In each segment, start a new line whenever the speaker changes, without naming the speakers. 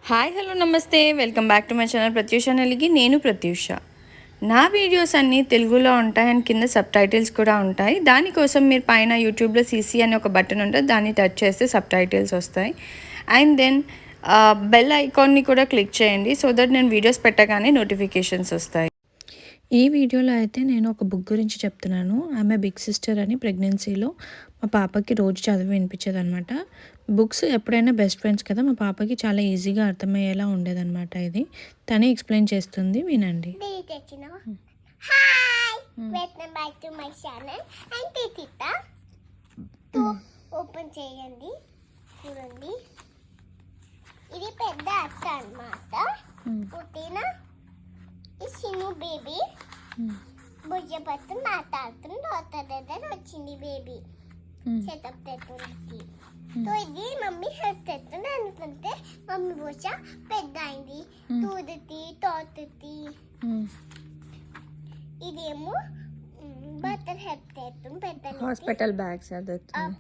Hi hello నమస్తే welcome back to my channel Pratyusha Neligi. నేను ప్రత్యూష. నా వీడియోస్ అన్నీ తెలుగులో ఉంటాయి అండ్ కింద సబ్ టైటిల్స్ కూడా ఉంటాయి. దానికోసం మీరు పైన యూట్యూబ్లో సీసీ అనే ఒక బటన్ ఉంటుంది, దాన్ని టచ్ చేస్తే సబ్ టైటిల్స్ వస్తాయి. అండ్ దెన్ బెల్ ఐకాన్ని కూడా క్లిక్ చేయండి సో దట్ నేను వీడియోస్ పెట్టగానే నోటిఫికేషన్స్ వస్తాయి. ఈ వీడియోలో అయితే నేను ఒక బుక్ గురించి చెప్తున్నాను. ఆమె బిగ్ సిస్టర్ అని ప్రెగ్నెన్సీలో మా పాపకి రోజు చదివి వినిపించేది అనమాట. బుక్స్ ఎప్పుడైనా బెస్ట్ ఫ్రెండ్స్ కదా, మా పాపకి చాలా ఈజీగా అర్థమయ్యేలా ఉండేదన్నమాట. ఇది తనే ఎక్స్ప్లెయిన్ చేస్తుంది, వినండి.
ఓపెన్ చేయండి, చూడండి. ఇది పెద్ద అట్ట అన్నమాట. పుట్టిన ఈ చిన్న బేబీ భుజపత్తు మాట్లాడుతుంది. డాక్టర్ దగ్గర వచ్చింది బేబీ సెటప్ తెస్తుంది. సో ఇది మమ్మీ హెల్ప్ తెస్తుంది అనుకుంటే మమ్మీ భుజ పెద్ద అయింది, తూదుతి తోతుతి. ఇదేమో బట్టలు హెల్ప్ తెస్తుంది, పెద్ద
హాస్పిటల్ బ్యాగ్స్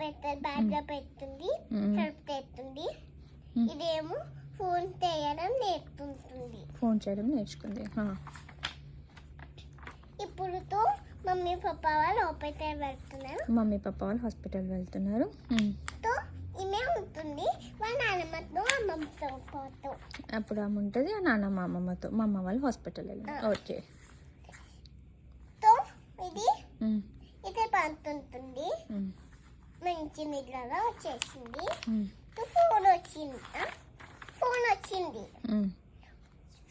పెద్ద బ్యాగ్ లో పెడుతుంది, హెల్ప్ తెస్తుంది. ఇదేమో ఫోన్ చేయడం నేర్చుకుంటుంది,
ఫోన్ చేయడం నేర్చుకుంది.
ఇప్పుడు మమ్మీ పాప వాళ్ళు
హాస్పిటల్ వెళ్తున్నారు.
తో ఈమె ఉంటుంది వాళ్ళ నాన్నమ్మతో అమ్మమ్మతో పాటు.
అప్పుడు అమ్మ ఉంటుంది, ఆ నాన్నమ్మ అమ్మమ్మతో. మా అమ్మ వాళ్ళు హాస్పిటల్ వెళ్ళారు. ఓకే.
తో ఇది ఇదే పంతుంటుంది, మంచి నిద్రగా వచ్చేసింది. ఫోన్ వచ్చింది,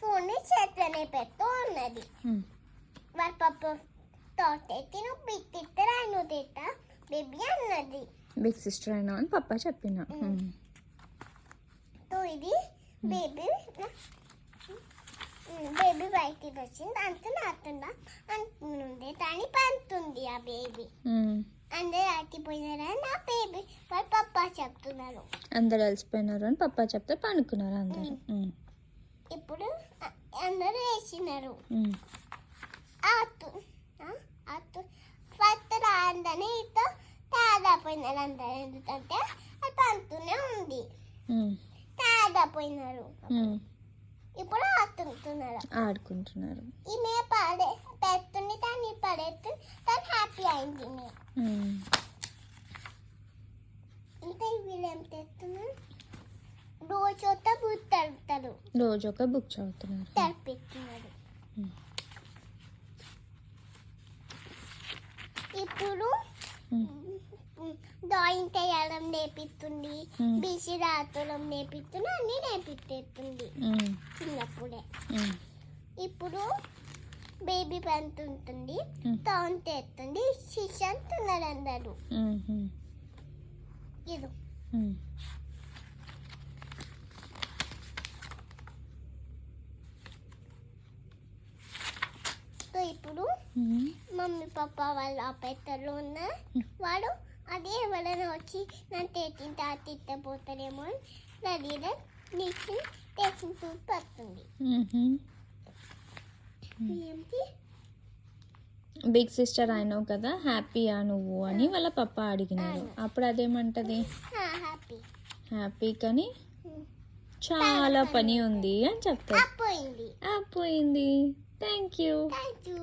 ఫోన్ చేతిలోనే పెడుతూ ఉన్నది. వాళ్ళ పాప తోటెత్తి నువ్వు బిగ్ తిట్టారు ఆయన తిట్టా బేబీ అన్నది.
బిగ్ సిస్టర్ అయినా అని పప్ప చెప్పిన.
ఇది బేబీ బేబీ బయటికి వచ్చింది, దాంతో నాతుందా అంటుంది. దాన్ని పంతుంది ఆ బేబీ. అందరు ఆటిపోయినారని నా బేబీ వాళ్ళ పప్ప చెప్తున్నారు.
అందరు అలసిపోయినారు అని పప్ప చెప్తే పనుకున్నారు అందరు.
ఇప్పుడు అందరూ వేసినారు. ఫస్ట్ రాందని తాదాపోయినారు అందరు. ఎందుకంటే అది పండుతూనే ఉంది, తాదాపోయినారు. ఇప్పుడు
ఆడుకుంటున్నారు.
ఈమె పెడుతుంది, దాన్ని పడేస్తుంది, తను హ్యాపీ అయింది. ఇంకా వీళ్ళు ఏం చేస్తున్నారు, రోజు బుక్ తడుపుతారు,
రోజు ఒక బుక్ చదువుతున్నారు,
తడిపిస్తున్నారు. ఇప్పుడు డ్రాయింగ్ చేయడం నేర్పిస్తుంది, బీసీ రాతడం నేర్పిస్తుంది, అన్ని నేర్పిస్తుంది చిన్నప్పుడే. ఇప్పుడు బేబీ పంతుంటుంది, టౌన్ చేస్తుంది, శిష అంటున్నారు అందరూ. ఇది ఇప్పుడు మమ్మీ పాప వాళ్ళ ఆపరేటర్లో ఉన్న వాడు అదే ఎవరైనా వచ్చి నన్ను తెచ్చింటే తిట్టబోతారేమో అని రెడీగా నీకు తెచ్చిన పడుతుంది. ఏంటి
బిగ్ సిస్టర్ అయినావు కదా, హ్యాపీయా నువ్వు అని వాళ్ళ పప్ప అడిగినారు. అప్పుడు అదేమంటది, హ్యాపీ కానీ చాలా పని ఉంది అని చెప్తారు.
అయిపోయింది.
అయిపోయింది. Thank you.
Thank you.